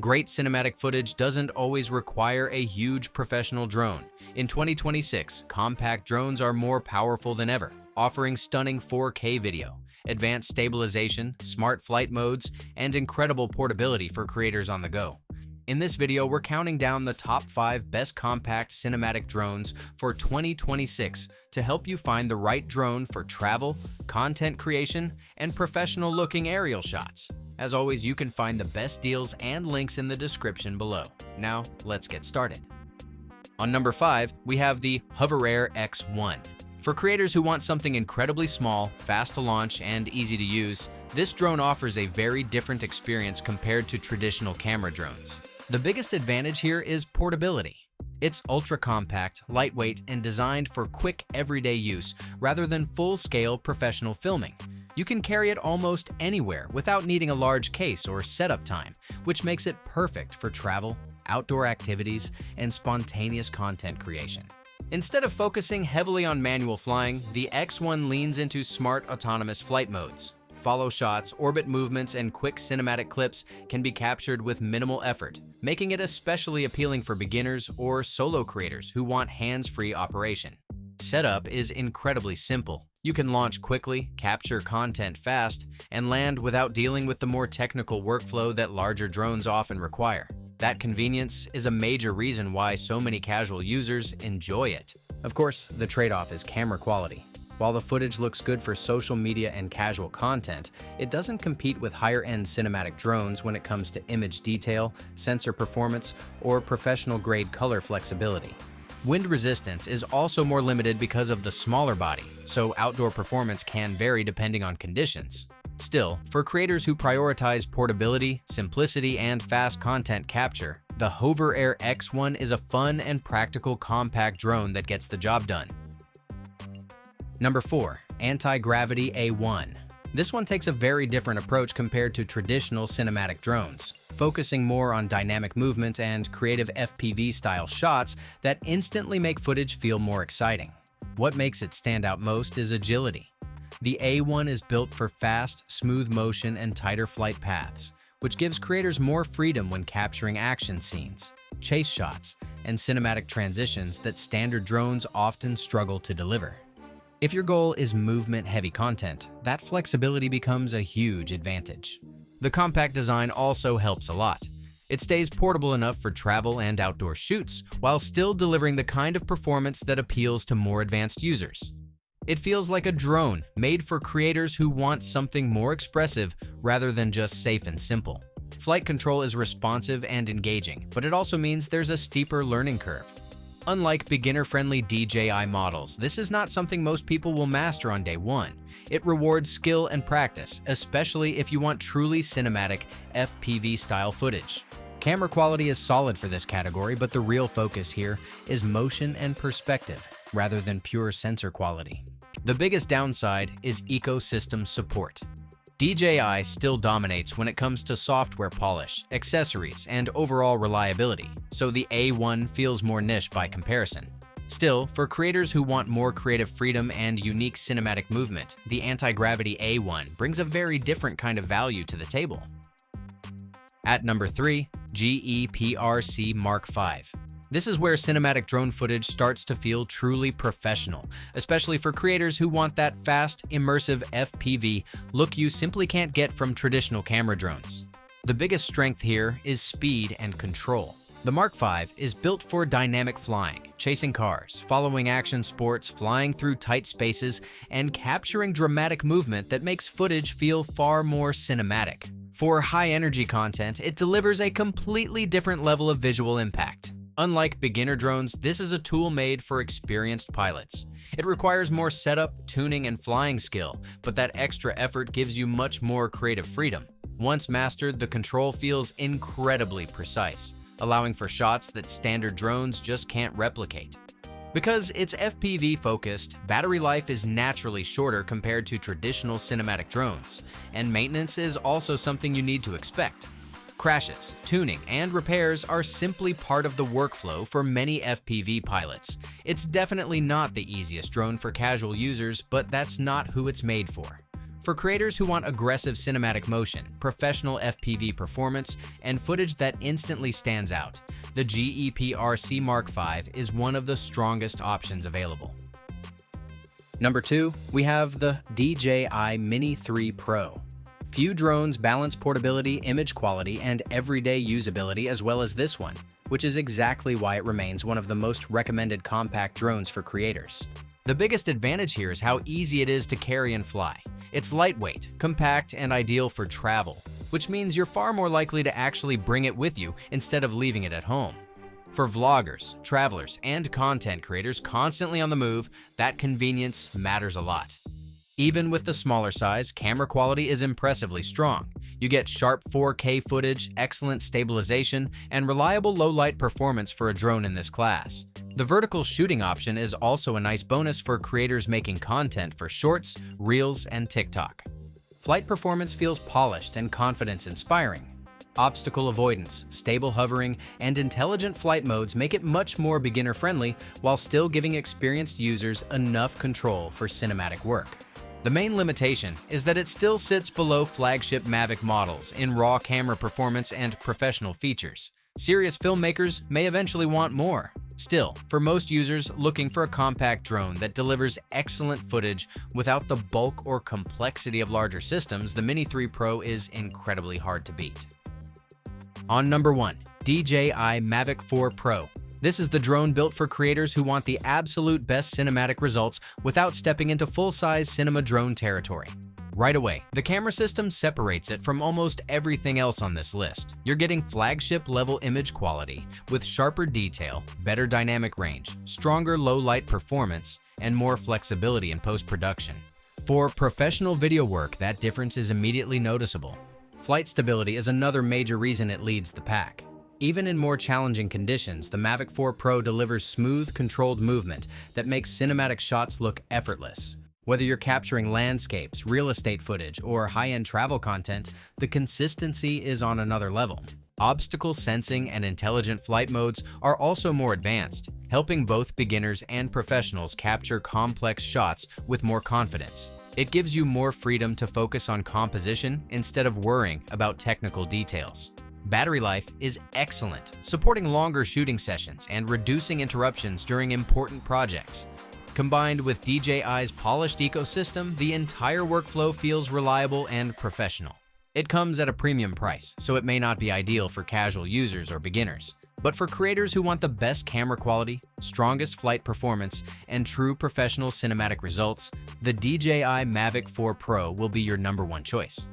Great cinematic footage doesn't always require a huge professional drone. In 2026, compact drones are more powerful than ever, offering stunning 4K video, advanced stabilization, smart flight modes, and incredible portability for creators on the go. In this video, we're counting down the top 5 best compact cinematic drones for 2026 to help you find the right drone for travel, content creation, and professional-looking aerial shots. As always, you can find the best deals and links in the description below. Now, let's get started. On number 5, we have the HOVERAir X1. For creators who want something incredibly small, fast to launch, and easy to use, this drone offers a very different experience compared to traditional camera drones. The biggest advantage here is portability. It's ultra-compact, lightweight, and designed for quick, everyday use rather than full-scale professional filming. You can carry it almost anywhere without needing a large case or setup time, which makes it perfect for travel, outdoor activities, and spontaneous content creation. Instead of focusing heavily on manual flying, the X1 leans into smart autonomous flight modes. Follow shots, orbit movements, and quick cinematic clips can be captured with minimal effort, making it especially appealing for beginners or solo creators who want hands-free operation. Setup is incredibly simple. You can launch quickly, capture content fast, and land without dealing with the more technical workflow that larger drones often require. That convenience is a major reason why so many casual users enjoy it. Of course, the trade-off is camera quality. While the footage looks good for social media and casual content, it doesn't compete with higher-end cinematic drones when it comes to image detail, sensor performance, or professional-grade color flexibility. Wind resistance is also more limited because of the smaller body, so outdoor performance can vary depending on conditions. Still, for creators who prioritize portability, simplicity, and fast content capture, the HOVERAir X1 is a fun and practical compact drone that gets the job done. Number 4. Antigravity A1. This one takes a very different approach compared to traditional cinematic drones, focusing more on dynamic movement and creative FPV-style shots that instantly make footage feel more exciting. What makes it stand out most is agility. The A1 is built for fast, smooth motion and tighter flight paths, which gives creators more freedom when capturing action scenes, chase shots, and cinematic transitions that standard drones often struggle to deliver. If your goal is movement-heavy content, that flexibility becomes a huge advantage. The compact design also helps a lot. It stays portable enough for travel and outdoor shoots, while still delivering the kind of performance that appeals to more advanced users. It feels like a drone made for creators who want something more expressive rather than just safe and simple. Flight control is responsive and engaging, but it also means there's a steeper learning curve. Unlike beginner-friendly DJI models, this is not something most people will master on day one. It rewards skill and practice, especially if you want truly cinematic FPV-style footage. Camera quality is solid for this category, but the real focus here is motion and perspective, rather than pure sensor quality. The biggest downside is ecosystem support. DJI still dominates when it comes to software polish, accessories, and overall reliability, so the A1 feels more niche by comparison. Still, for creators who want more creative freedom and unique cinematic movement, the Antigravity A1 brings a very different kind of value to the table. At number 3, GEPRC Mark 5. This is where cinematic drone footage starts to feel truly professional, especially for creators who want that fast, immersive FPV look you simply can't get from traditional camera drones. The biggest strength here is speed and control. The Mark 5 is built for dynamic flying, chasing cars, following action sports, flying through tight spaces, and capturing dramatic movement that makes footage feel far more cinematic. For high-energy content, it delivers a completely different level of visual impact. Unlike beginner drones, this is a tool made for experienced pilots. It requires more setup, tuning, and flying skill, but that extra effort gives you much more creative freedom. Once mastered, the control feels incredibly precise, allowing for shots that standard drones just can't replicate. Because it's FPV-focused, battery life is naturally shorter compared to traditional cinematic drones, and maintenance is also something you need to expect. Crashes, tuning, and repairs are simply part of the workflow for many FPV pilots. It's definitely not the easiest drone for casual users, but that's not who it's made for. For creators who want aggressive cinematic motion, professional FPV performance, and footage that instantly stands out, the GEPRC Mark V is one of the strongest options available. Number 2, we have the DJI Mini 3 Pro. Few drones balance portability, image quality, and everyday usability as well as this one, which is exactly why it remains one of the most recommended compact drones for creators. The biggest advantage here is how easy it is to carry and fly. It's lightweight, compact, and ideal for travel, which means you're far more likely to actually bring it with you instead of leaving it at home. For vloggers, travelers, and content creators constantly on the move, that convenience matters a lot. Even with the smaller size, camera quality is impressively strong. You get sharp 4K footage, excellent stabilization, and reliable low-light performance for a drone in this class. The vertical shooting option is also a nice bonus for creators making content for shorts, reels, and TikTok. Flight performance feels polished and confidence-inspiring. Obstacle avoidance, stable hovering, and intelligent flight modes make it much more beginner-friendly while still giving experienced users enough control for cinematic work. The main limitation is that it still sits below flagship Mavic models in raw camera performance and professional features. Serious filmmakers may eventually want more. Still, for most users looking for a compact drone that delivers excellent footage without the bulk or complexity of larger systems, the Mini 3 Pro is incredibly hard to beat. On number 1, DJI Mavic 4 Pro. This is the drone built for creators who want the absolute best cinematic results without stepping into full-size cinema drone territory. Right away, the camera system separates it from almost everything else on this list. You're getting flagship-level image quality with sharper detail, better dynamic range, stronger low-light performance, and more flexibility in post-production. For professional video work, that difference is immediately noticeable. Flight stability is another major reason it leads the pack. Even in more challenging conditions, the Mavic 4 Pro delivers smooth, controlled movement that makes cinematic shots look effortless. Whether you're capturing landscapes, real estate footage, or high-end travel content, the consistency is on another level. Obstacle sensing and intelligent flight modes are also more advanced, helping both beginners and professionals capture complex shots with more confidence. It gives you more freedom to focus on composition instead of worrying about technical details. Battery life is excellent, supporting longer shooting sessions and reducing interruptions during important projects. Combined with DJI's polished ecosystem, the entire workflow feels reliable and professional. It comes at a premium price, so it may not be ideal for casual users or beginners. But for creators who want the best camera quality, strongest flight performance, and true professional cinematic results, the DJI Mavic 4 Pro will be your number 1 choice.